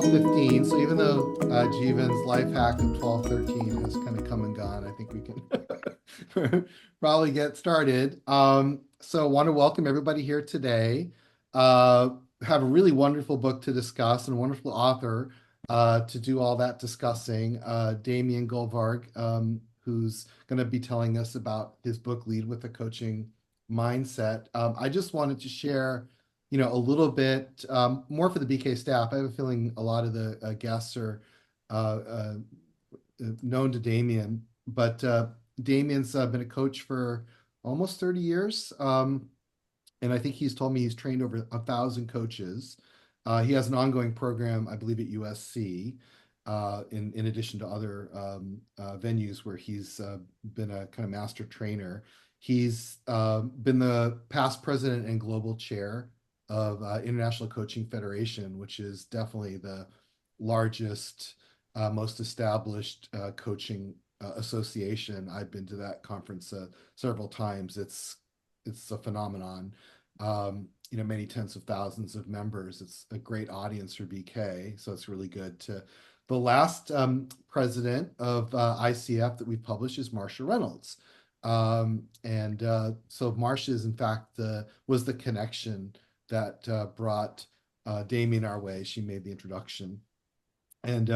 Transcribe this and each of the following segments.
12:15. So even though Jeevan's life hack of 12:13 has kind of come and gone, I think we can probably get started. So I want to welcome everybody here today. Have a really wonderful book to discuss and a wonderful author to do all that discussing, Damian Goldvarg, who's going to be telling us about his book, Lead with a Coaching Mindset. I just wanted to share a little bit more for the BK staff. I have a feeling a lot of the guests are uh, uh, known to Damian, but Damian's been a coach for almost 30 years. And I think he's told me he's trained over 1,000 coaches. He has an ongoing program, I believe, at USC, in addition to other venues where he's been a kind of master trainer. He's been the past president and global chair of International Coaching Federation, which is definitely the largest, most established coaching association. I've been to that conference several times. It's a phenomenon. Many tens of thousands of members. It's a great audience for BK, so it's really good to. The last president of ICF that we published is Marsha Reynolds. So Marsha is, in fact, was the connection that brought Damian our way. She made the introduction. And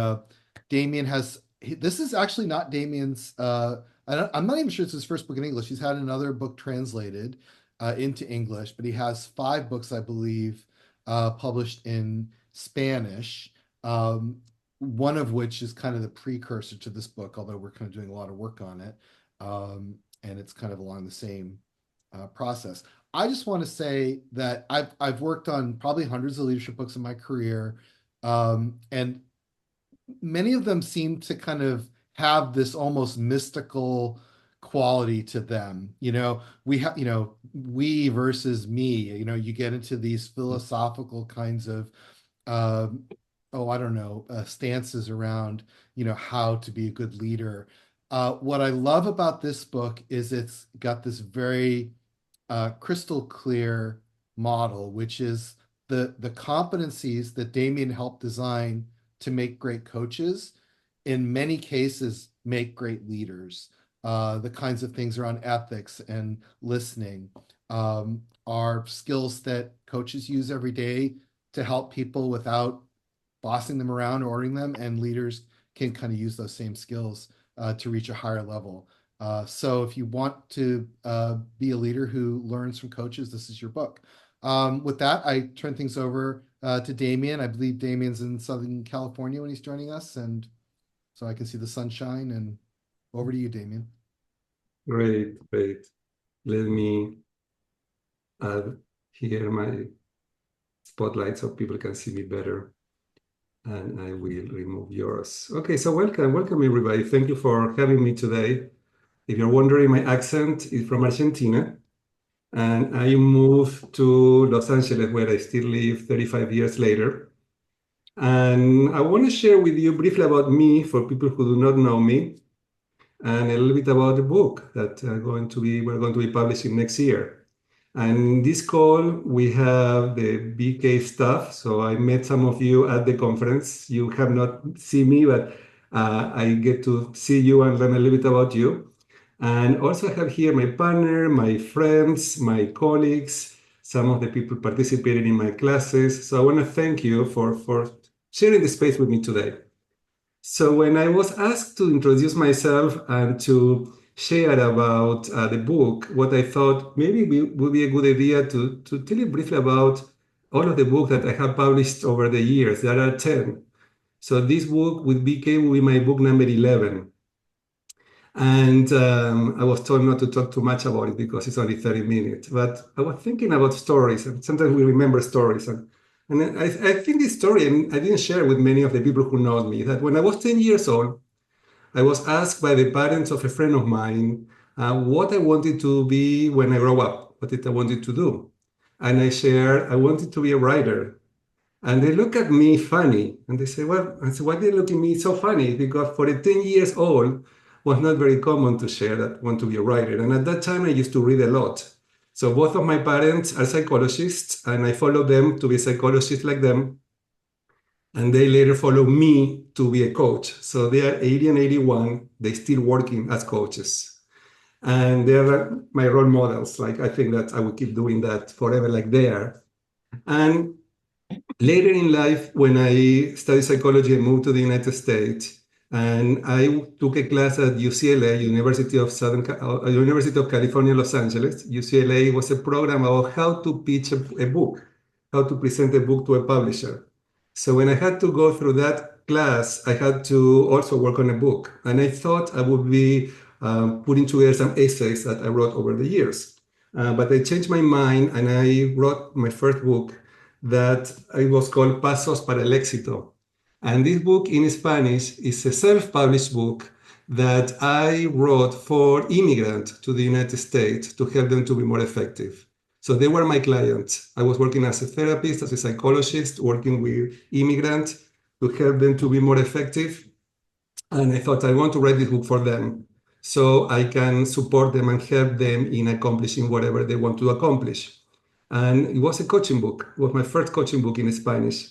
Damian this is actually not Damian's, I'm not even sure it's his first book in English. He's had another book translated into English, but he has 5 books, I believe, published in Spanish, one of which is kind of the precursor to this book, although we're kind of doing a lot of work on it. And it's kind of along the same process. I just want to say that I've worked on probably hundreds of leadership books in my career, and many of them seem to kind of have this almost mystical quality to them. We versus me. You get into these philosophical kinds of, I don't know, stances around, how to be a good leader. What I love about this book is it's got this very crystal clear model, which is the competencies that Damian helped design to make great coaches, in many cases make great leaders. The kinds of things around ethics and listening are skills that coaches use every day to help people without bossing them around or ordering them, and leaders can kind of use those same skills to reach a higher level. So if you want to be a leader who learns from coaches, this is your book. With that, I turn things over to Damian. I believe Damian's in Southern California when he's joining us, and so I can see the sunshine. And over to you, Damian. Great. Let me add here my spotlight so people can see me better. And I will remove yours. Okay, so welcome everybody. Thank you for having me today. If you're wondering, my accent is from Argentina, and I moved to Los Angeles, where I still live 35 years later. And I want to share with you briefly about me for people who do not know me, and a little bit about the book that we're going to be publishing next year. And in this call, we have the BK staff. So I met some of you at the conference. You have not seen me, but I get to see you and learn a little bit about you. And also I have here my partner, my friends, my colleagues, some of the people participating in my classes. So I want to thank you for sharing the space with me today. So when I was asked to introduce myself and to share about the book, what I thought maybe would be a good idea to tell you briefly about all of the books that I have published over the years. There are 10. So this book with BK will be my book number 11. And I was told not to talk too much about it because it's only 30 minutes. But I was thinking about stories, and sometimes we remember stories. And I think this story, and I didn't share with many of the people who know me, that when I was 10 years old, I was asked by the parents of a friend of mine what I wanted to be when I grow up, what I wanted to do. And I shared, I wanted to be a writer. And they look at me funny, and they say, well, I said, why do they look at me so funny? Because for a 10 years old, was not very common to share that I want to be a writer. And at that time, I used to read a lot. So both of my parents are psychologists, and I followed them to be a psychologist like them. and they later followed me to be a coach. So they are 80 and 81. They still working as coaches, and they're my role models. Like I think that I will keep doing that forever, like they are. And later in life, when I studied psychology, I moved to the United States, and I took a class at UCLA, University of California, Los Angeles. UCLA was a program about how to pitch a book, how to present a book to a publisher. So when I had to go through that class, I had to also work on a book, and I thought I would be putting together some essays that I wrote over the years. But I changed my mind, and I wrote my first book that it was called Pasos para el Éxito. And this book in Spanish is a self-published book that I wrote for immigrants to the United States to help them to be more effective. So they were my clients. I was working as a therapist, as a psychologist, working with immigrants to help them to be more effective. And I thought I want to write this book for them so I can support them and help them in accomplishing whatever they want to accomplish. And it was a coaching book. It was my first coaching book in Spanish.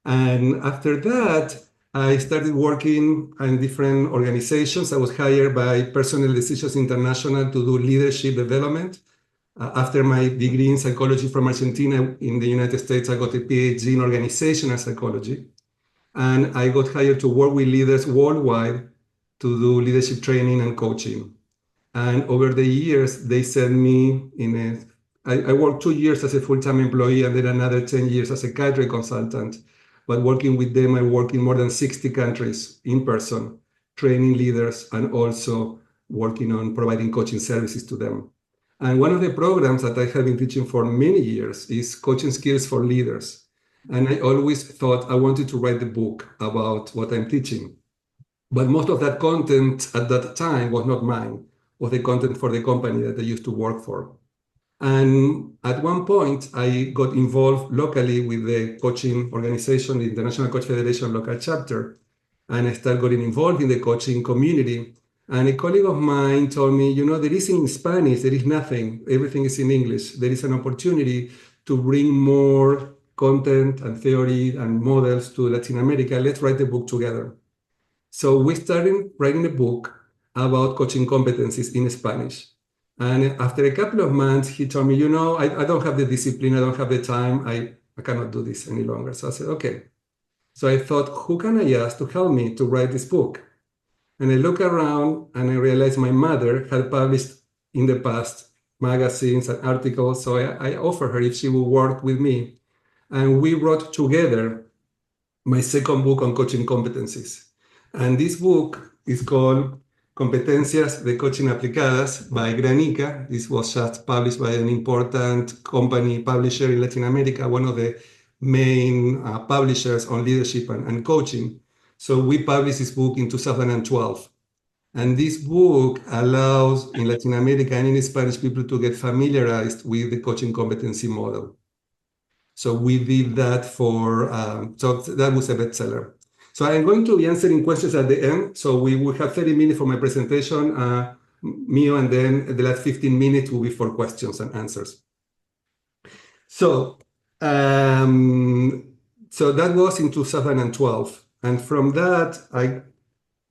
And after that, I started working in different organizations. I was hired by Personal Decisions International to do leadership development. After my degree in psychology from Argentina in the United States, I got a PhD in organizational psychology. And I got hired to work with leaders worldwide to do leadership training and coaching. And over the years, they sent me I worked 2 years as a full-time employee and then another 10 years as a cadre consultant. But working with them, I work in more than 60 countries in person, training leaders and also working on providing coaching services to them. And one of the programs that I have been teaching for many years is coaching skills for leaders. And I always thought I wanted to write a book about what I'm teaching. But most of that content at that time was not mine, was the content for the company that I used to work for. And at one point, I got involved locally with the coaching organization, the International Coach Federation local chapter, and I started getting involved in the coaching community. And a colleague of mine told me, there is in Spanish, there is nothing, everything is in English. There is an opportunity to bring more content and theory and models to Latin America. Let's write a book together. So we started writing a book about coaching competencies in Spanish. And after a couple of months, he told me, I don't have the discipline, I don't have the time, I cannot do this any longer. So I said, okay. So I thought, who can I ask to help me to write this book? And I look around and I realized my mother had published in the past magazines and articles. So I offered her if she would work with me. And we wrote together my second book on coaching competencies. And this book is called Competencias de Coaching Aplicadas by Granica. This was just published by an important company publisher in Latin America, one of the main publishers on leadership and coaching. So we published this book in 2012. And this book allows in Latin America and in Spanish people to get familiarized with the coaching competency model. So we did that so that was a bestseller. So I'm going to be answering questions at the end. So we will have 30 minutes for my presentation, Mio, and then the last 15 minutes will be for questions and answers. So that was in 2012. And from that, I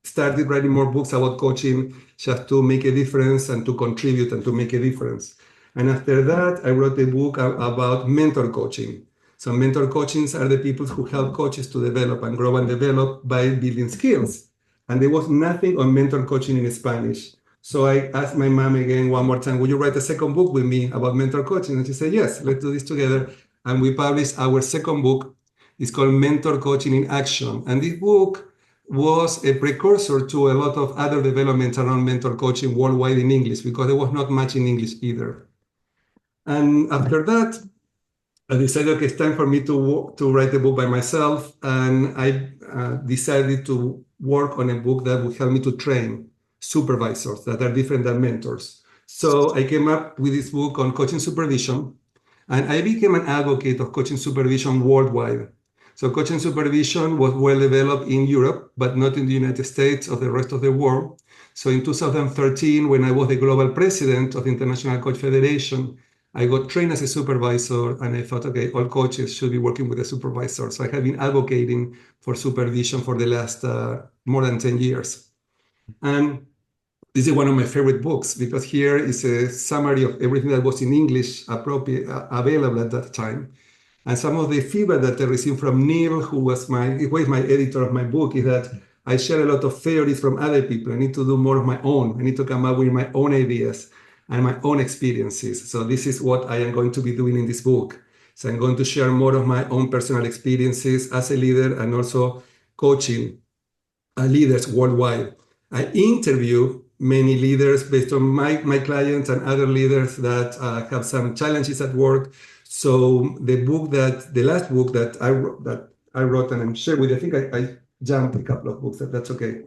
started writing more books about coaching just to make a difference and to contribute and to make a difference. And after that, I wrote a book about mentor coaching. So mentor coachings are the people who help coaches to develop and grow and develop by building skills. And there was nothing on mentor coaching in Spanish. So I asked my mom again one more time, would you write a second book with me about mentor coaching? And she said, yes, let's do this together. And we published our second book. It's called Mentor Coaching in Action. And this book was a precursor to a lot of other developments around mentor coaching worldwide in English, because there was not much in English either. And after that, I decided, okay, it's time for me to write a book by myself. And I decided to work on a book that would help me to train supervisors that are different than mentors. So I came up with this book on coaching supervision, and I became an advocate of coaching supervision worldwide. So coaching supervision was well developed in Europe, but not in the United States or the rest of the world. So in 2013, when I was the global president of the International Coach Federation, I got trained as a supervisor, and I thought, okay, all coaches should be working with a supervisor. So I have been advocating for supervision for the last more than 10 years. And this is one of my favorite books because here is a summary of everything that was in English available at that time. And some of the feedback that I received from Neil, who was my editor of my book, is that I share a lot of theories from other people. I need to do more of my own. I need to come up with my own ideas and my own experiences. So this is what I am going to be doing in this book. So I'm going to share more of my own personal experiences as a leader and also coaching leaders worldwide. I interview many leaders based on my clients and other leaders that have some challenges at work. So the last book that I wrote and I'm sharing with you, I think I jumped a couple of books, that's okay.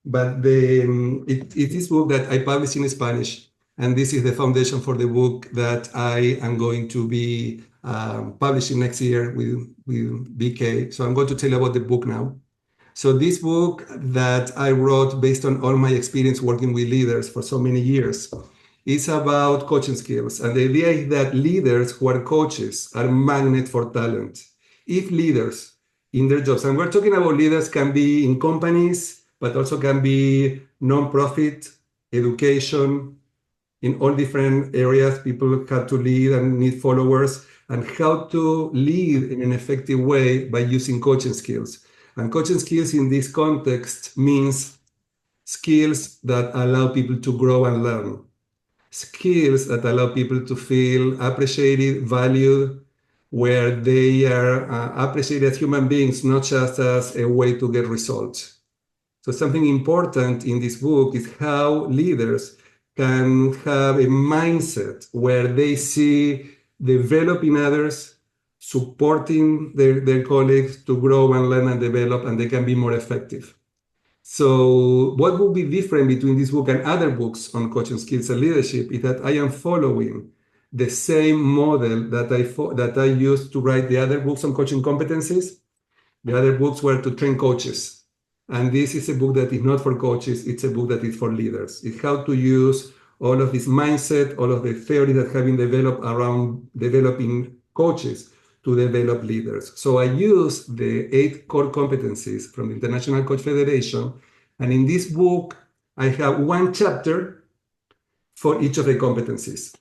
But it is this book that I published in Spanish, and this is the foundation for the book that I am going to be publishing next year with BK. So I'm going to tell you about the book now. So this book that I wrote based on all my experience working with leaders for so many years is about coaching skills. And the idea is that leaders who are coaches are magnet for talent. If leaders in their jobs, and we're talking about leaders can be in companies, but also can be non-profit, education, in all different areas, people have to lead and need followers, and how to lead in an effective way by using coaching skills. And coaching skills in this context means skills that allow people to grow and learn, skills that allow people to feel appreciated, valued, where they are appreciated as human beings, not just as a way to get results. So something important in this book is how leaders can have a mindset where they see developing others, supporting their colleagues to grow and learn and develop, and they can be more effective. So what will be different between this book and other books on coaching skills and leadership is that I am following the same model that I used to write the other books on coaching competencies. The other books were to train coaches. And this is a book that is not for coaches, it's a book that is for leaders. It's how to use all of this mindset, all of the theory that have been developed around developing coaches to develop leaders. So I use the 8 core competencies from the International Coach Federation. And in this book, I have one chapter for each of the competencies.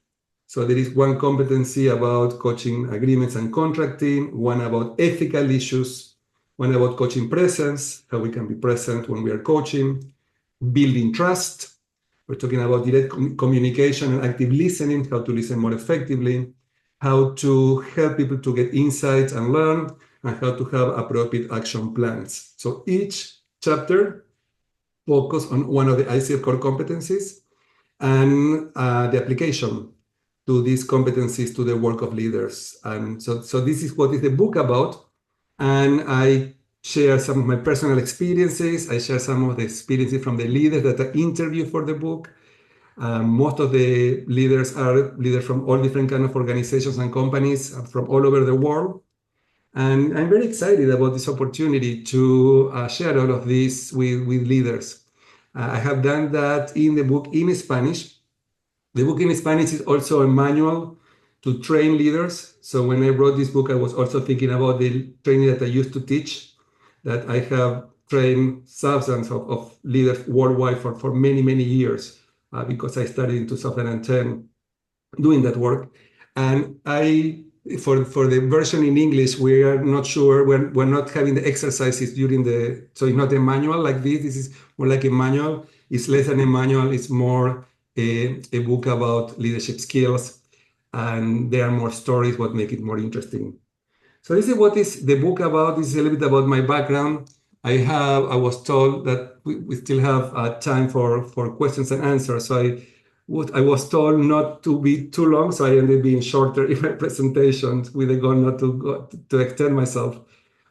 So there is one competency about coaching agreements and contracting, one about ethical issues, one about coaching presence, how we can be present when we are coaching, building trust. We're talking about direct communication and active listening, how to listen more effectively, how to help people to get insights and learn, and how to have appropriate action plans. So each chapter focuses on one of the ICF core competencies and the application to these competencies to the work of leaders. And so this is what is the book about. And I share some of my personal experiences. I share some of the experiences from the leaders that I interview for the book. Most of the leaders are leaders from all different kind of organizations and companies from all over the world. And I'm very excited about this opportunity to share all of this with leaders. I have done that in the book in Spanish. The book in Spanish is also a manual to train leaders. So when I wrote this book, I was also thinking about the training that I used to teach, that I have trained thousands of leaders worldwide for many, many years because I started in 2010 doing that work. And for the version in English, we are not sure, we're not having the exercises so it's not a manual like this is more like a manual. It's less than a manual, it's more a book about leadership skills, and there are more stories what make it more interesting. So this is what is the book about. This is a little bit about my background. I was told that we still have time for questions and answers. So I was told not to be too long, so I ended being shorter in my presentations with the goal not to extend myself.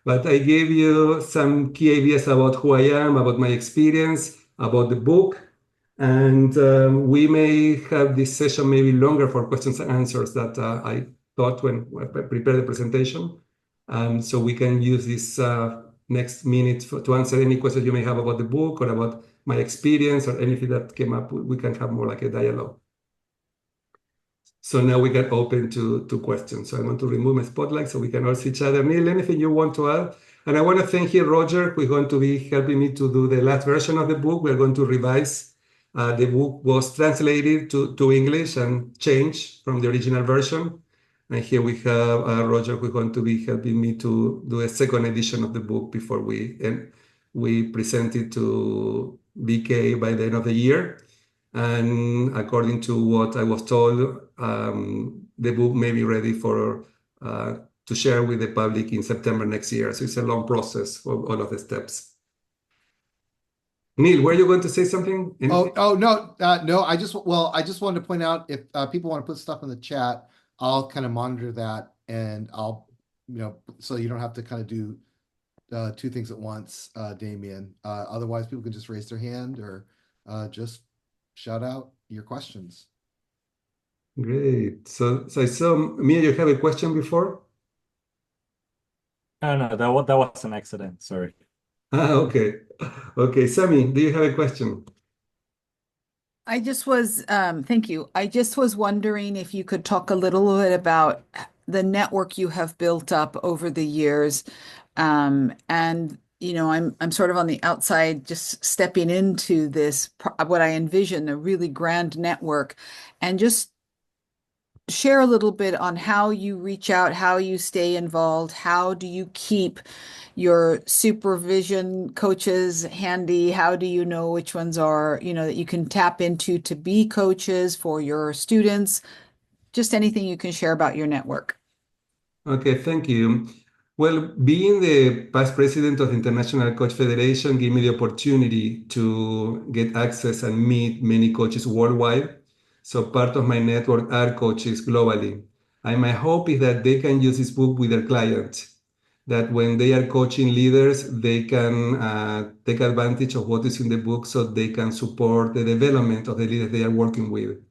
But I gave you some key ideas about who I am, about my experience, about the book. And we may have this session maybe longer for questions and answers that I thought when I prepared the presentation. So we can use this next minute to answer any questions you may have about the book or about my experience or anything that came up. We can have more like a dialogue. So now we can open to questions. So I'm going to remove my spotlight so we can all see each other. Neil, anything you want to add? And I want to thank here Roger, who's going to be helping me to do the last version of the book. We're going to revise. The book was translated to English and changed from the original version. And here we have Roger, who's going to be helping me to do a second edition of the book before we present it to BK by the end of the year. And according to what I was told, the book may be ready for to share with the public in September next year. So it's a long process for all of the steps. Neil, were you going to say something? Oh no, no. I just wanted to point out if people want to put stuff in the chat, I'll kind of monitor that, and I'll, so you don't have to kind of do two things at once, Damian. Otherwise, people can just raise their hand or just shout out your questions. Great. So I saw, Mia, you have a question before? Oh, no, that was an accident. Sorry. Okay. Okay, Sammy, do you have a question? I just was, thank you. I just was wondering if you could talk a little bit about the network you have built up over the years. And I'm sort of on the outside, just stepping into this, what I envision a really grand network, and just share a little bit on how you reach out, how you stay involved, how do you keep your supervision coaches handy? How do you know which ones are, that you can tap into to be coaches for your students? Just anything you can share about your network. Okay, thank you. Well, being the past president of the International Coach Federation gave me the opportunity to get access and meet many coaches worldwide. So part of my network are coaches globally. And my hope is that they can use this book with their clients, that when they are coaching leaders, they can take advantage of what is in the book so they can support the development of the leaders they are working with.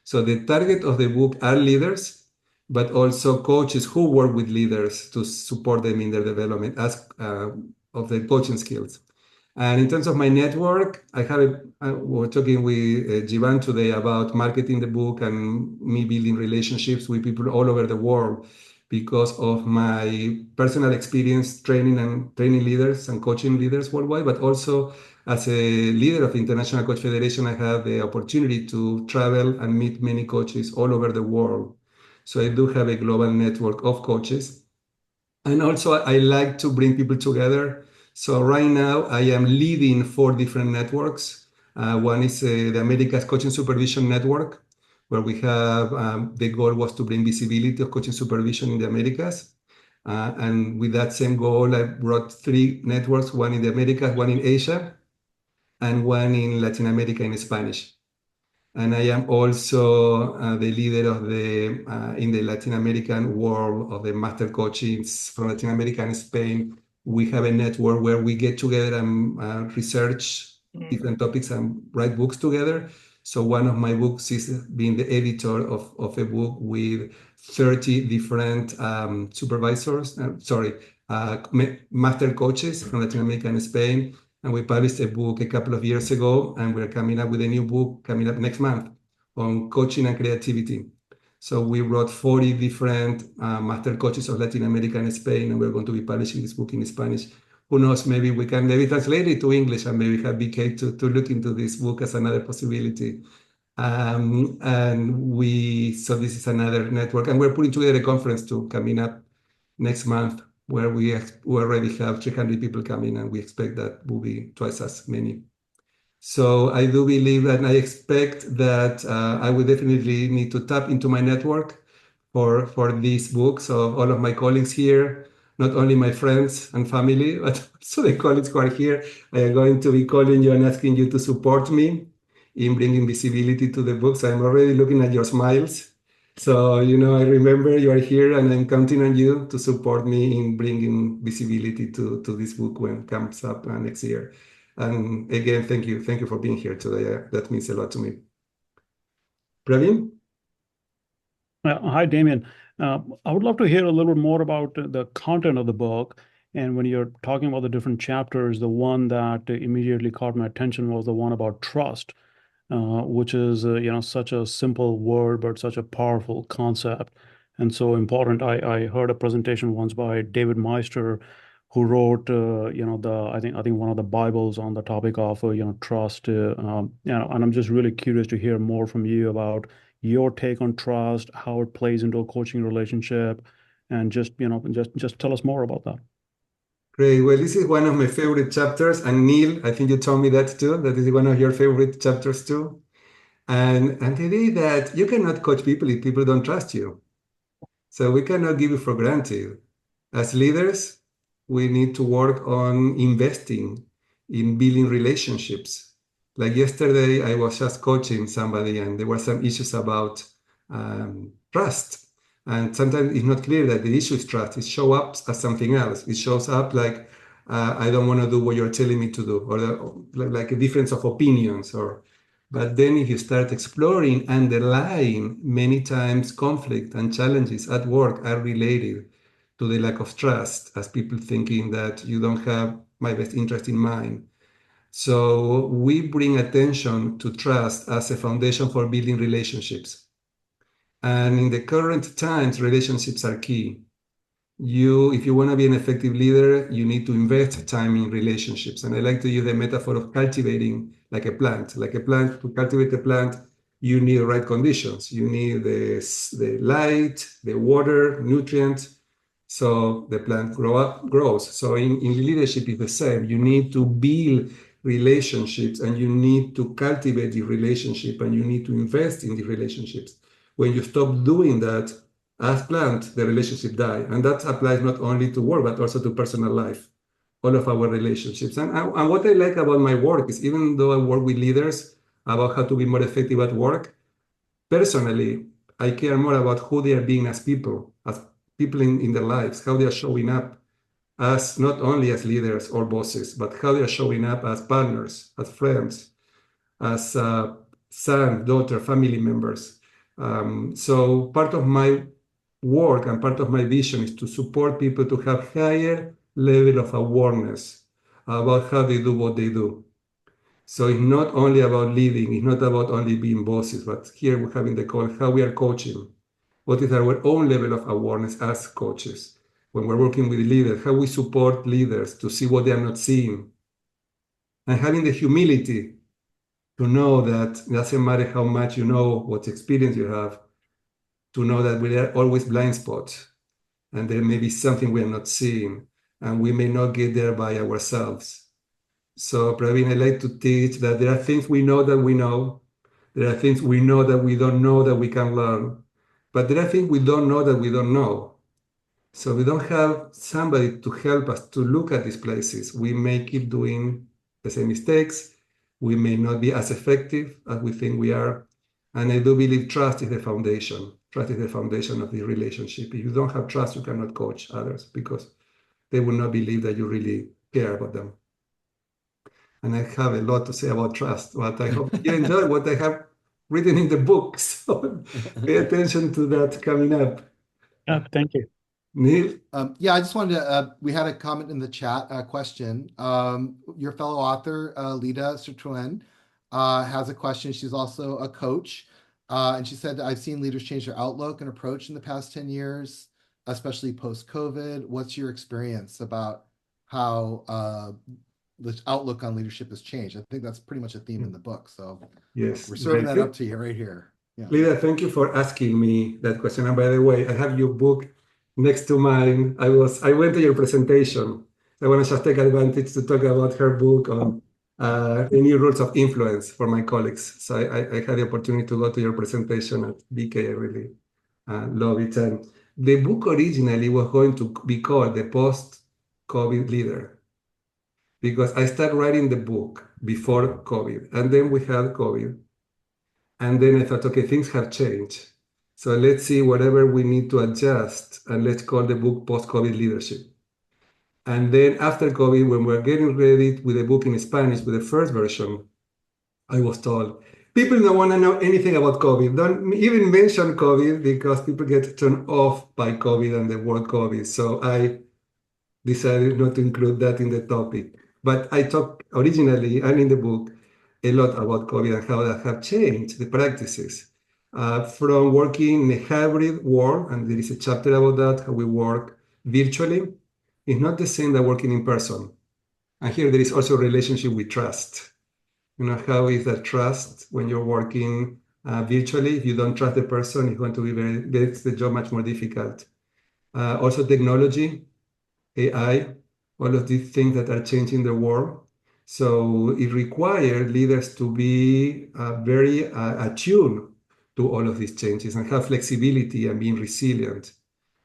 So the target of the book are leaders, but also coaches who work with leaders to support them in their development as of their coaching skills. And in terms of my network, we're talking with Jivan today about marketing the book and me building relationships with people all over the world because of my personal experience training leaders and coaching leaders worldwide, but also as a leader of the International Coach Federation, I have the opportunity to travel and meet many coaches all over the world. So I do have a global network of coaches. And also I like to bring people together. So right now I am leading 4 different networks. One is the Americas Coaching Supervision Network, where we have, the goal was to bring visibility of coaching supervision in the Americas. And with that same goal, I brought 3 networks, one in the Americas, one in Asia, and one in Latin America in Spanish. And I am also the leader of in the Latin American world of the master coaches from Latin America and Spain. We have a network where we get together and research different topics and write books together. So one of my books is being the editor of a book with 30 different master coaches from Latin America and Spain. And we published a book a couple of years ago, and we're coming up with a new book coming up next month on coaching and creativity. So we wrote 40 different master coaches of Latin America and Spain, and we're going to be publishing this book in Spanish. Who knows, maybe we can translate it to English and maybe have BK to look into this book as another possibility. So this is another network, and we're putting together a conference too coming up next month where we already have 300 people coming, and we expect that will be twice as many. So I do believe that, and I expect that I will definitely need to tap into my network for these books of all of my colleagues here, not only my friends and family, but also the colleagues who are here. I am going to be calling you and asking you to support me in bringing visibility to the books. I'm already looking at your smiles. So, I remember you are here and I'm counting on you to support me in bringing visibility to this book when it comes up next year. And again, thank you. Thank you for being here today. That means a lot to me. Praveen? Hi, Damian. I would love to hear a little bit more about the content of the book. And when you're talking about the different chapters, the one that immediately caught my attention was the one about trust. which is such a simple word but such a powerful concept and so important. I heard a presentation once by David Meister, who wrote I think one of the Bibles on the topic of trust. And I'm just really curious to hear more from you about your take on trust, how it plays into a coaching relationship, and just tell us more about that. Great. Well, this is one of my favorite chapters. And Neil, I think you told me that too, that is one of your favorite chapters too. And the idea that you cannot coach people if people don't trust you. So we cannot give it for granted. As leaders, we need to work on investing in building relationships. Like yesterday, I was just coaching somebody, and there were some issues about trust. And sometimes it's not clear that the issue is trust. It shows up as something else. It shows up like, I don't want to do what you're telling me to do, or like a difference of opinions, but then if you start exploring underlying, many times conflict and challenges at work are related to the lack of trust, as people thinking that you don't have my best interest in mind. So we bring attention to trust as a foundation for building relationships. And in the current times, relationships are key. If you want to be an effective leader, you need to invest time in relationships. And I like to use the metaphor of cultivating like a plant. Like a plant, to cultivate a plant, you need the right conditions. You need the light, the water, nutrients, so the plant grows. So in leadership, it's the same. You need to build relationships, and you need to cultivate the relationship, and you need to invest in the relationships. When you stop doing that, as plant, the relationship die. And that applies not only to work, but also to personal life, all of our relationships. And what I like about my work is, even though I work with leaders about how to be more effective at work, personally, I care more about who they are being as people in their lives, how they are showing up as not only as leaders or bosses, but how they are showing up as partners, as friends, as son, daughter, family members. So part of my work and part of my vision is to support people to have higher level of awareness about how they do what they do. So it's not only about leading, it's not about only being bosses, but here we're having the call, how we are coaching. What is our own level of awareness as coaches? When we're working with leaders, how we support leaders to see what they are not seeing. And having the humility to know that it doesn't matter how much you know, what experience you have, to know that we are always blind spots. And there may be something we are not seeing, and we may not get there by ourselves. So, Praveen, I like to teach that there are things we know that we know. There are things we know that we don't know that we can learn. But there are things we don't know that we don't know. So we don't have somebody to help us to look at these places. We may keep doing the same mistakes. We may not be as effective as we think we are. And I do believe trust is the foundation. Trust is the foundation of the relationship. If you don't have trust, you cannot coach others, because they will not believe that you really care about them. And I have a lot to say about trust, but I hope you enjoy what I have written in the book. So pay attention to that coming up. Thank you. Neil? Yeah, I just wanted to, we had a comment in the chat, question. Your fellow author, Lida Sertuen, has a question. She's also a coach. And she said, I've seen leaders change their outlook and approach in the past 10 years, especially post-COVID. What's your experience about how the outlook on leadership has changed? I think that's pretty much a theme in the book. So Yes. we're serving Thank that you. up to you right here. Yeah. Lida, thank you for asking me that question. And by the way, I have your book next to mine. I went to your presentation. I want to just take advantage to talk about her book on the new rules of influence for my colleagues. So I had the opportunity to go to your presentation at BK. I really love it. And the book originally was going to be called The Post-COVID Leader, because I started writing the book before COVID, and then we had COVID. And then I thought, okay, things have changed. So let's see whatever we need to adjust, and let's call the book Post-COVID Leadership. And then after COVID, when we're getting ready with the book in Spanish, with the first version, I was told, people don't want to know anything about COVID. Don't even mention COVID, because people get turned off by COVID and the word COVID. So I decided not to include that in the topic. But I talk originally and in the book a lot about COVID and how that have changed the practices. From working in a hybrid world, and there is a chapter about that, how we work virtually, is not the same that working in person. And here there is also a relationship with trust. How is that trust when you're working virtually? If you don't trust the person, it's going to be makes the job much more difficult. Also technology, AI, all of these things that are changing the world. So it requires leaders to be very attuned to all of these changes and have flexibility and being resilient.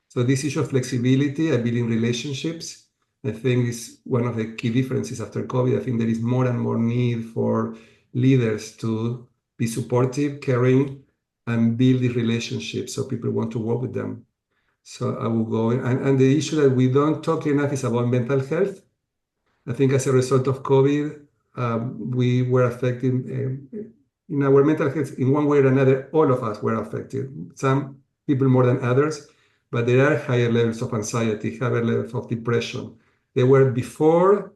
So this issue of flexibility and building relationships, I think, is one of the key differences after COVID. I think there is more and more need for leaders to be supportive, caring, and build these relationships so people want to work with them. So I will go and the issue that we don't talk enough is about mental health. I think as a result of COVID, we were affected in our mental health in one way or another. All of us were affected. Some people more than others, but there are higher levels of anxiety, higher levels of depression. They were before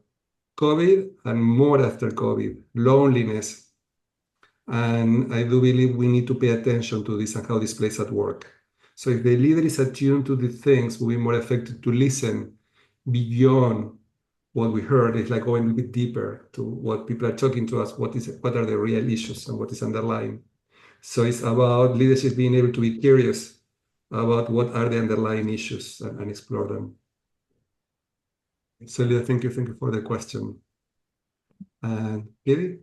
COVID and more after COVID. Loneliness, and I do believe we need to pay attention to this and how this plays at work. So if the leader is attuned to the things, we'll be more effective to listen beyond what we heard. It's like going a bit deeper to what people are talking to us, what are the real issues and what is underlying. So it's about leadership being able to be curious about what are the underlying issues and explore them. So Leah, thank you for the question. And Katie?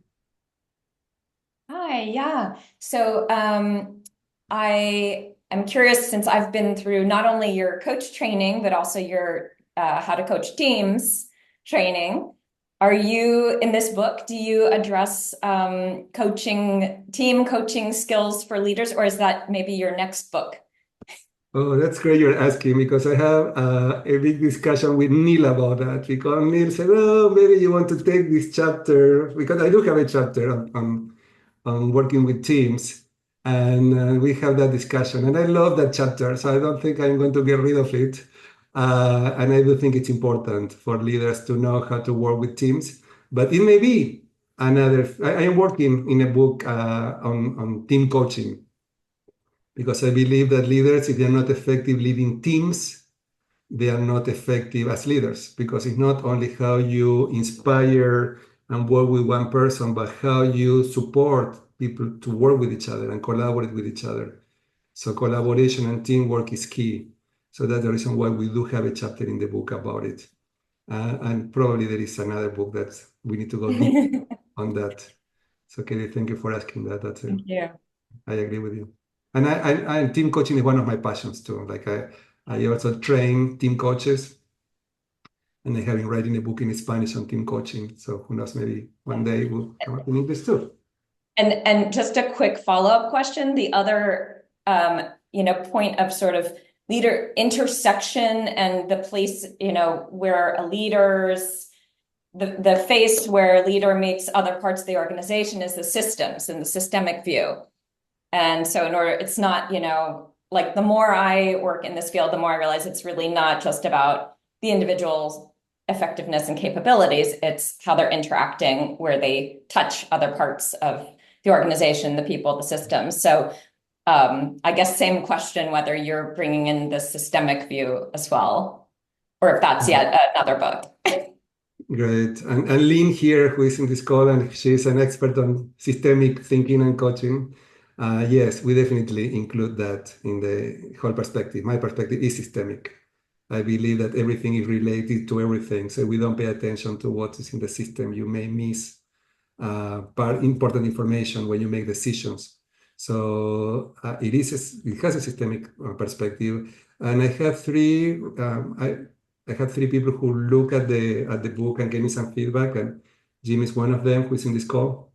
Hi, yeah. So I am curious, since I've been through not only your coach training, but also your how to coach teams training. Are you, in this book, do you address team coaching skills for leaders, or is that maybe your next book? Oh, that's great you're asking, because I have a big discussion with Neil about that. Because Neil said, oh, maybe you want to take this chapter, because I do have a chapter on working with teams, and we have that discussion. And I love that chapter, so I don't think I'm going to get rid of it. And I do think it's important for leaders to know how to work with teams. But it may be another, I am working in a book on team coaching, because I believe that leaders, if they're not effective leading teams, they are not effective as leaders, because it's not only how you inspire and work with one person, but how you support people to work with each other and collaborate with each other. So collaboration and teamwork is key. So that's the reason why we do have a chapter in the book about it. And probably there is another book that we need to go deep on that. So Katie, thank you for asking that. Thank you. I agree with you. And team coaching is one of my passions too. Like I also train team coaches, and I have been writing a book in Spanish on team coaching. So who knows, maybe one day we'll come up in English too. And just a quick follow-up question, the other point of sort of leader intersection and the place, where a leader's the face where a leader meets other parts of the organization is the systems and the systemic view. And so it's not, like the more I work in this field, the more I realize it's really not just about the individual's effectiveness and capabilities, it's how they're interacting, where they touch other parts of the organization, the people, the systems. So I guess same question, whether you're bringing in the systemic view as well, or if that's yet another book. Great. And Lynn here, who is in this call, and she's an expert on systemic thinking and coaching. Yes, we definitely include that in the whole perspective. My perspective is systemic. I believe that everything is related to everything. So we don't pay attention to what is in the system. You may miss important information when you make decisions. So it has a systemic perspective. And I have three people who look at the book and gave me some feedback, and Jim is one of them who is in this call.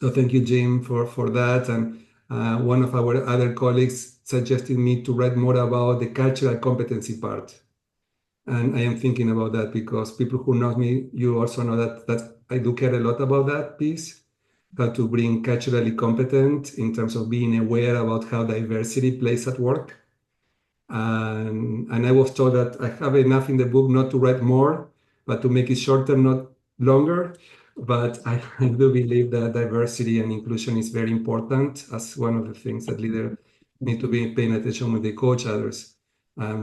So thank you, Jim, for that. And one of our other colleagues suggested me to write more about the cultural competency part. And I am thinking about that, because people who know me, you also know that I do care a lot about that piece, how to bring culturally competent in terms of being aware about how diversity plays at work. And I was told that I have enough in the book not to write more, but to make it shorter, not longer. But I do believe that diversity and inclusion is very important as one of the things that leaders need to be paying attention when they coach others.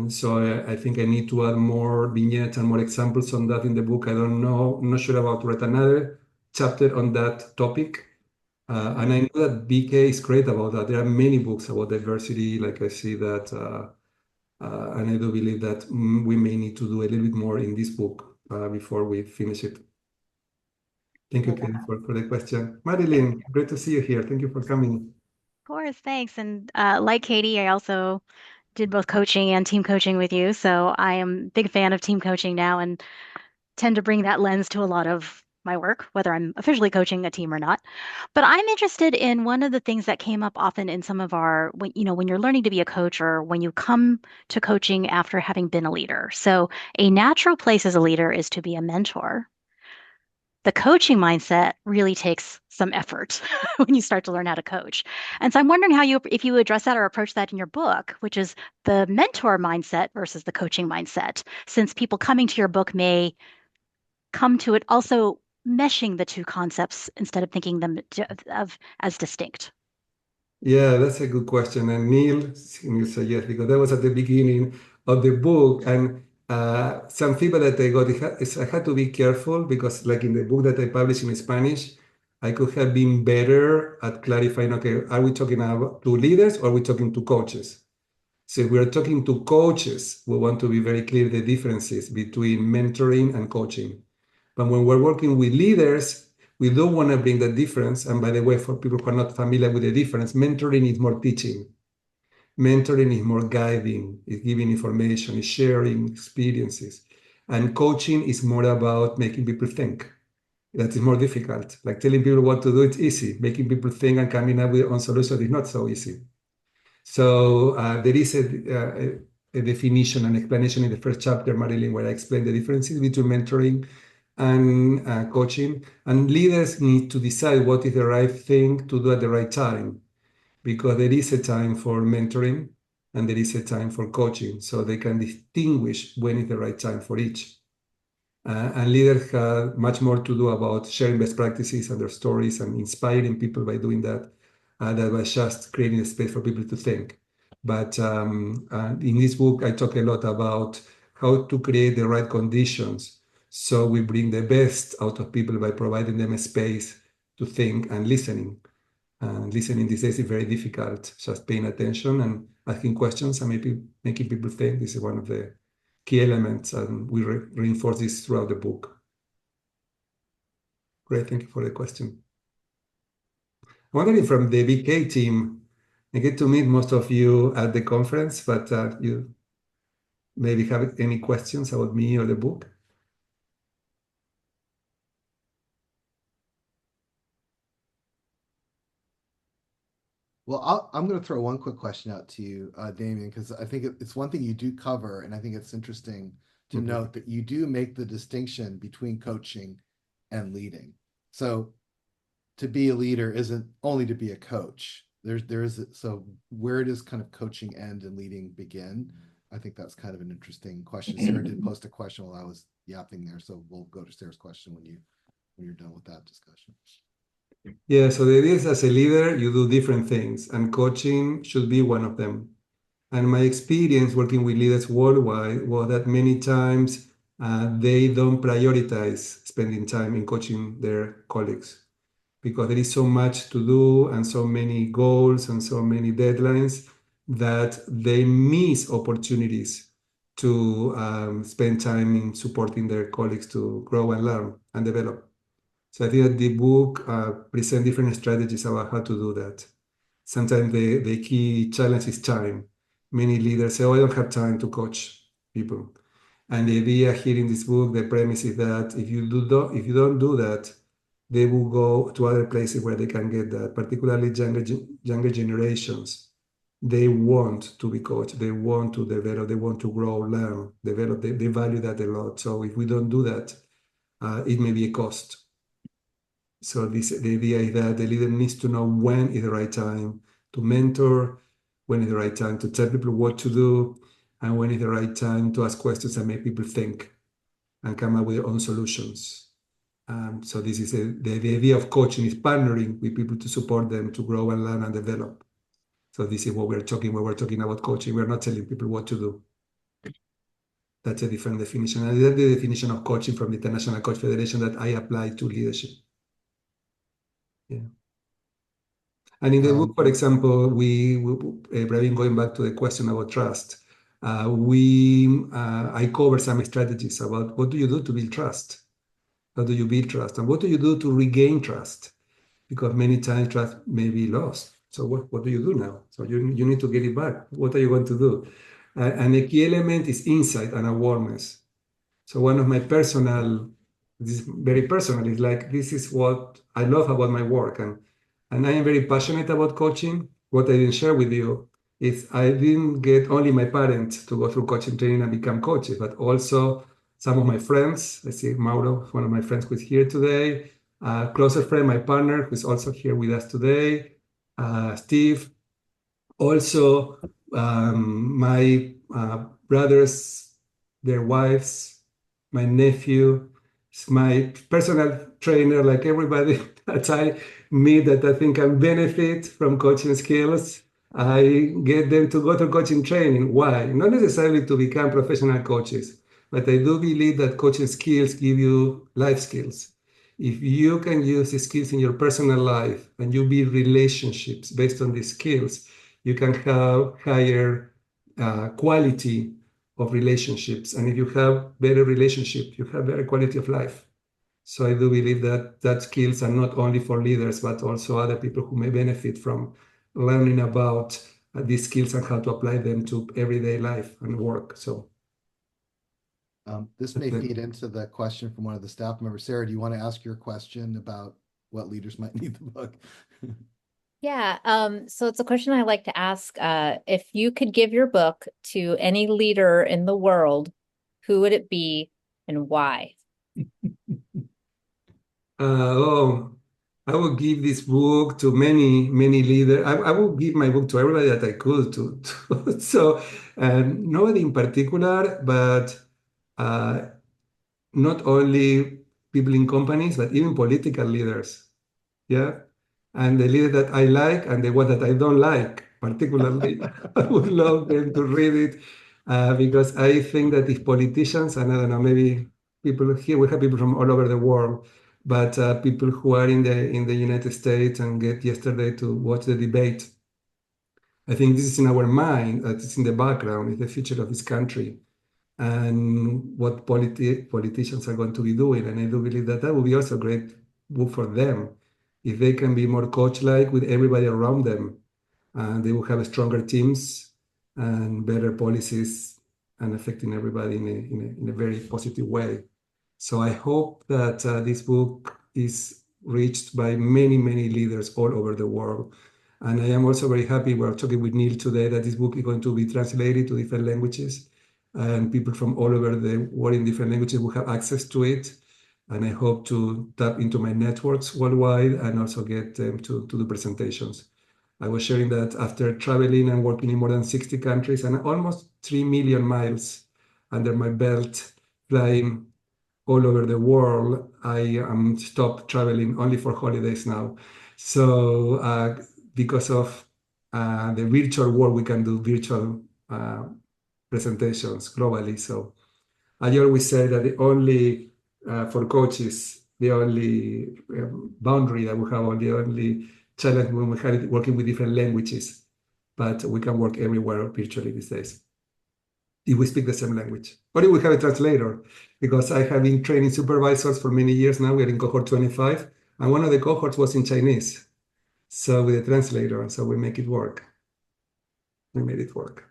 So I think I need to add more vignettes and more examples on that in the book. I don't know, I'm not sure about to write another chapter on that topic. And I know that BK is great about that. There are many books about diversity. Like I see that, and I do believe that we may need to do a little bit more in this book before we finish it. Thank you, Yeah. Katie, for the question. Marilyn, great to see you here. Thank you for coming. Of course, thanks. And like Katie, I also did both coaching and team coaching with you. So I am a big fan of team coaching now and tend to bring that lens to a lot of my work, whether I'm officially coaching a team or not. But I'm interested in one of the things that came up often in some of our, when you're learning to be a coach or when you come to coaching after having been a leader. So a natural place as a leader is to be a mentor. The coaching mindset really takes some effort when you start to learn how to coach. And so I'm wondering if you address that or approach that in your book, which is the mentor mindset versus the coaching mindset, since people coming to your book may come to it also meshing the two concepts instead of thinking them as distinct. Yeah, that's a good question. And Neil said yes, because that was at the beginning of the book. And some feedback that I got is I had to be careful because, like in the book that I published in Spanish, I could have been better at clarifying, okay, are we talking about to leaders or are we talking to coaches? So if we're talking to coaches, we want to be very clear the differences between mentoring and coaching. But when we're working with leaders, we don't want to bring that difference. And by the way, for people who are not familiar with the difference, mentoring is more teaching. Mentoring is more guiding, is giving information, is sharing experiences. And coaching is more about making people think. That is more difficult. Like telling people what to do, it's easy. Making people think and coming up with on solutions is not so easy. So there is a definition and explanation in the first chapter, Marilyn, where I explain the differences between mentoring and coaching. And leaders need to decide what is the right thing to do at the right time, because there is a time for mentoring and there is a time for coaching. So they can distinguish when is the right time for each. And leaders have much more to do about sharing best practices and their stories and inspiring people by doing that. That was just creating a space for people to think. But in this book, I talk a lot about how to create the right conditions. So we bring the best out of people by providing them a space to think and listening. Listening these days is very difficult, just paying attention and asking questions and maybe making people think. This is one of the key elements, and we reinforce this throughout the book. Great, thank you for the question. I'm wondering from the BK team, I get to meet most of you at the conference, but you maybe have any questions about me or the book? Well, I'm going to throw one quick question out to you, Damian, because I think it's one thing you do cover, and I think it's interesting to note that you do make the distinction between coaching and leading. So to be a leader isn't only to be a coach. So where does kind of coaching end and leading begin? I think that's kind of an interesting question. Sarah did post a question while I was yapping there, so we'll go to Sarah's question when you're done with that discussion. Yeah, so the idea is as a leader, you do different things, and coaching should be one of them. And my experience working with leaders worldwide was that many times they don't prioritize spending time in coaching their colleagues because there is so much to do and so many goals and so many deadlines that they miss opportunities to spend time in supporting their colleagues to grow and learn and develop. So I think that the book presents different strategies about how to do that. Sometimes the key challenge is time. Many leaders say, oh, I don't have time to coach people. And the idea here in this book, the premise is that if you don't do that, they will go to other places where they can get that, particularly younger generations. They want to be coached, they want to develop, they want to grow, learn, develop, they value that a lot. So if we don't do that, it may be a cost. So the idea is that the leader needs to know when is the right time to mentor, when is the right time to tell people what to do, and when is the right time to ask questions and make people think and come up with their own solutions. So this is the idea of coaching is partnering with people to support them to grow and learn and develop. So this is what we're talking when we're talking about coaching. We're not telling people what to do. That's a different definition. And that's the definition of coaching from the International Coach Federation that I apply to leadership. Yeah. And in the book, for example, Praveen, going back to the question about trust, I cover some strategies about what do you do to build trust? How do you build trust? And what do you do to regain trust? Because many times trust may be lost. So what do you do now? So you need to get it back. What are you going to do? And the key element is insight and awareness. So one of my this is very personal, is like, this is what I love about my work. And I am very passionate about coaching. What I didn't share with you is I didn't get only my parents to go through coaching training and become coaches, but also some of my friends. I see Mauro, one of my friends who's here today, a closer friend, my partner, who's also here with us today, Steve. Also, my brothers, their wives, my nephew, my personal trainer, like everybody that I meet that I think can benefit from coaching skills. I get them to go to coaching training. Why? Not necessarily to become professional coaches, but I do believe that coaching skills give you life skills. If you can use the skills in your personal life and you build relationships based on these skills, you can have higher quality of relationships. And if you have better relationships, you have better quality of life. So I do believe that skills are not only for leaders, but also other people who may benefit from learning about these skills and how to apply them to everyday life and work. So this may feed into the question from one of the staff members. Sarah, do you want to ask your question about what leaders might need the book? Yeah, so it's a question I like to ask. If you could give your book to any leader in the world, who would it be and why? I would give this book to many, many leaders. I would give my book to everybody that I could. So nobody in particular, but not only people in companies, but even political leaders. Yeah. And the leader that I like and the one that I don't like, particularly, I would love them to read it because I think that if politicians, and I don't know, maybe people here, we have people from all over the world, but people who are in the United States and get yesterday to watch the debate, I think this is in our mind, it's in the background, it's the future of this country and what politicians are going to be doing. And I do believe that will be also a great book for them. If they can be more coach-like with everybody around them, they will have stronger teams and better policies and affecting everybody in a very positive way. So I hope that this book is reached by many, many leaders all over the world. And I am also very happy, we're talking with Neil today, that this book is going to be translated to different languages. And people from all over the world in different languages will have access to it. And I hope to tap into my networks worldwide and also get them to do presentations. I was sharing that after traveling and working in more than 60 countries and almost 3 million miles under my belt, flying all over the world, I am stopped traveling only for holidays now. So because of the virtual world, we can do virtual presentations globally. So I always say that the only, for coaches, the only boundary that we have, or the only challenge when we have working with different languages, but we can work everywhere virtually these days if we speak the same language. Or if we have a translator, because I have been training supervisors for many years now. We're in cohort 25, and one of the cohorts was in Chinese. So with a translator, so we make it work. We made it work.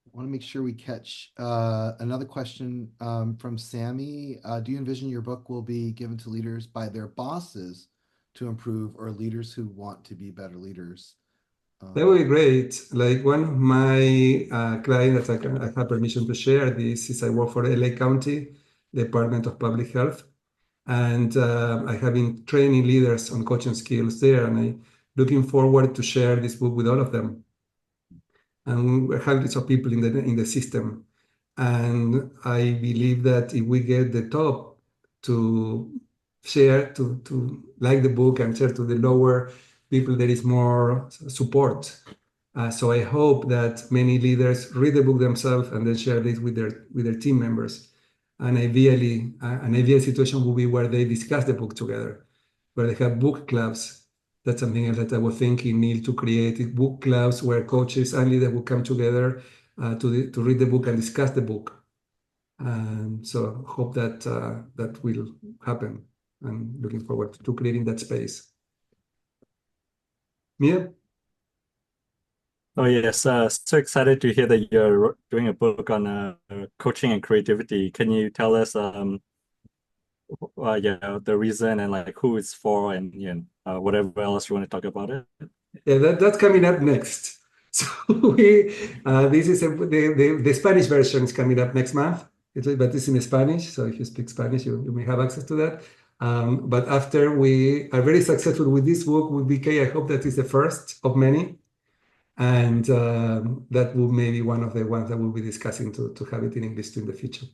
I want to make sure we catch another question from Sammy. Do you envision your book will be given to leaders by their bosses to improve, or leaders who want to be better leaders? That would be great. Like one of my clients that I have permission to share this is I work for LA County Department of Public Health. And I have been training leaders on coaching skills there, and I'm looking forward to share this book with all of them. And we have hundreds of people in the system. And I believe that if we get the top to share to like the book and share to the lower people there is more support. So I hope that many leaders read the book themselves and then share this with their team members. And ideally, an ideal situation would be where they discuss the book together, where they have book clubs. That's something else that I was thinking, Neil, to create book clubs where coaches and leaders will come together to read the book and discuss the book. So hope that that will happen. I'm looking forward to creating that space. Mia? Oh yes, so excited to hear that you're doing a book on coaching and creativity. Can you tell us yeah, the reason and like who it's for and whatever else you want to talk about it? Yeah, that's coming up next. So this is the Spanish version is coming up next month. But it's in Spanish, so if you speak Spanish, you may have access to that. But after we are very successful with this book with BK, I hope that is the first of many. And that will maybe one of the ones that we'll be discussing to have it in English too in the future.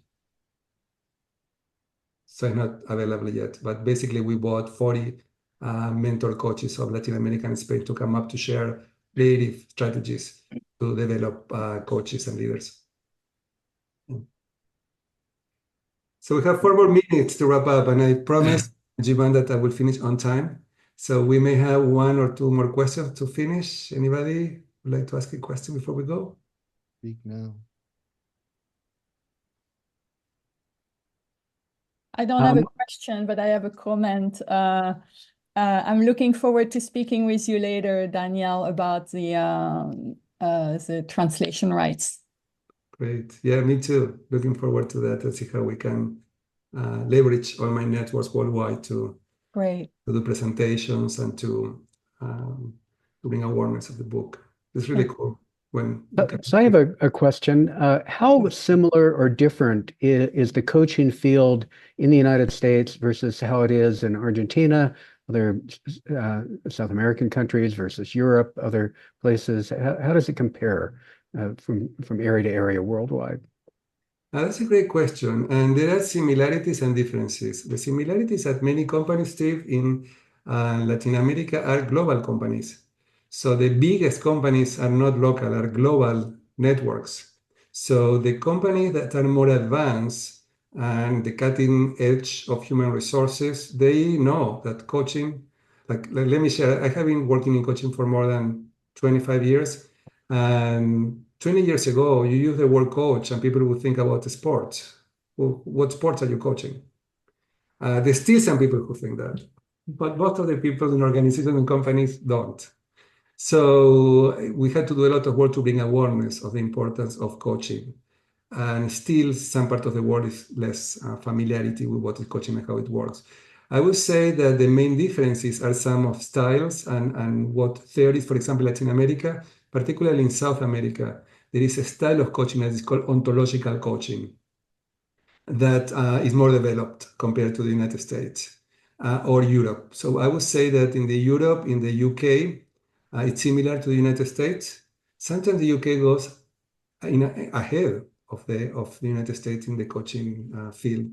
So it's not available yet, but basically we bought 40 mentor coaches of Latin America and Spain to come up to share creative strategies to develop coaches and leaders. So we have 4 more minutes to wrap up, and I promised Jivan that I will finish on time. So we may have 1 or 2 more questions to finish. Anybody would like to ask a question before we go? Speak now. I don't have a question, but I have a comment. I'm looking forward to speaking with you later, Daniel, about the translation rights. Great. Yeah, me too. Looking forward to that and see how we can leverage all my networks worldwide to do presentations and to bring awareness of the book. It's really cool. So I have a question. How similar or different is the coaching field in the United States versus how it is in Argentina, other South American countries versus Europe, other places? How does it compare from area to area worldwide? That's a great question. And there are similarities and differences. The similarities that many companies, Steve, in Latin America are global companies. So the biggest companies are not local, are global networks. So the companies that are more advanced and the cutting edge of human resources, they know that coaching, like let me share, I have been working in coaching for more than 25 years. And 20 years ago, you use the word coach and people would think about the sports. Well, what sports are you coaching? There's still some people who think that, but most of the people in organizations and companies don't. So we had to do a lot of work to bring awareness of the importance of coaching. And still some part of the world is less familiarity with what is coaching and how it works. I would say that the main differences are some of styles and what theories, for example, Latin America, particularly in South America, there is a style of coaching that is called ontological coaching that is more developed compared to the United States or Europe. So I would say that in the Europe, in the UK, it's similar to the United States. Sometimes the UK goes ahead of the United States in the coaching field,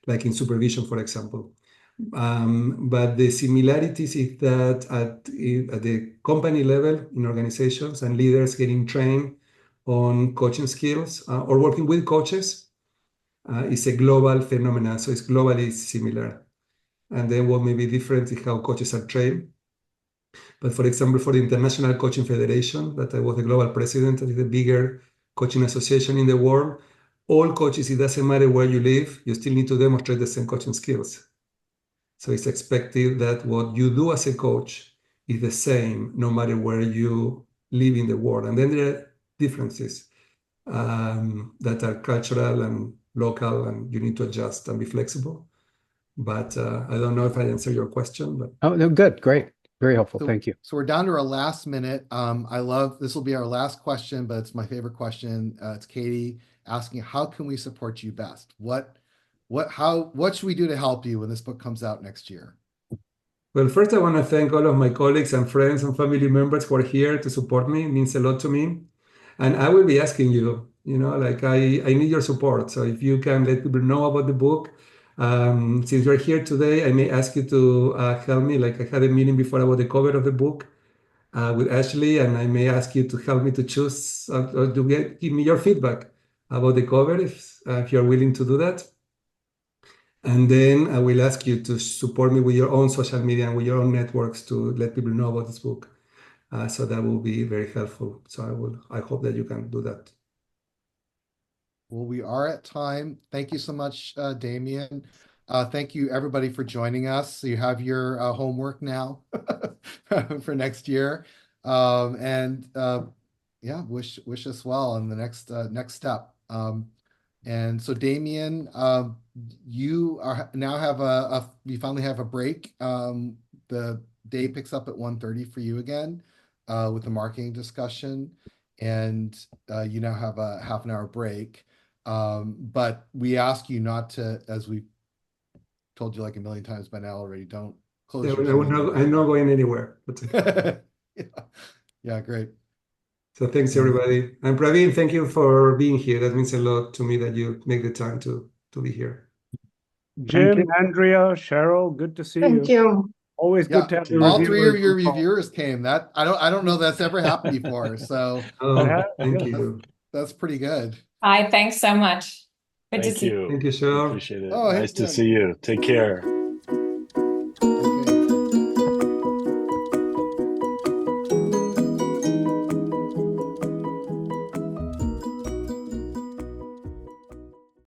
like in supervision, for example. But the similarities is that at the company level, in organizations and leaders getting trained on coaching skills or working with coaches is a global phenomenon. So it's globally similar. And then what may be different is how coaches are trained. But for example, for the International Coaching Federation, that I was the global president, that is the bigger coaching association in the world, all coaches, it doesn't matter where you live, you still need to demonstrate the same coaching skills. So it's expected that what you do as a coach is the same no matter where you live in the world. And then there are differences that are cultural and local, and you need to adjust and be flexible. But I don't know if I answered your question. But oh, no, good, great, very helpful. Thank you. So we're down to our last minute. I love this will be our last question, but it's my favorite question. It's Katie asking, how can we support you best? What should we do to help you when this book comes out next year? Well, first, I want to thank all of my colleagues and friends and family members who are here to support me. It means a lot to me. And I will be asking you, like I need your support. So if you can let people know about the book, Since you're here today, I may ask you to help me. Like I had a meeting before about the cover of the book with Ashley, and I may ask you to help me to choose or to give me your feedback about the cover if you're willing to do that. And then I will ask you to support me with your own social media and with your own networks to let people know about this book. So that will be very helpful. So I hope that you can do that. Well, we are at time. Thank you so much, Damian. Thank you, everybody, for joining us. So you have your homework now for next year. Yeah, wish us well on the next step. And so, Damian, you now have you finally have a break. The day picks up at 1:30 for you again with the marketing discussion, and you now have a half an hour break. But we ask you not to, as we told you like a million times by now already, don't close your calendar. I'm not going anywhere. Yeah, great. So thanks, everybody. And Praveen, thank you for being here. That means a lot to me that you make the time to be here. Jim, Andrea, Cheryl, good to see you. Thank you. Always Yeah, good to have the all three of reviewers your on the call. reviewers came. That I don't know that's ever happened before. So Thank you. that's pretty good. Hi, thanks so much. Good to Thank see you. you. Thank you, Cheryl. Appreciate it. Oh, hey, Nice to Jim. see you. Take care.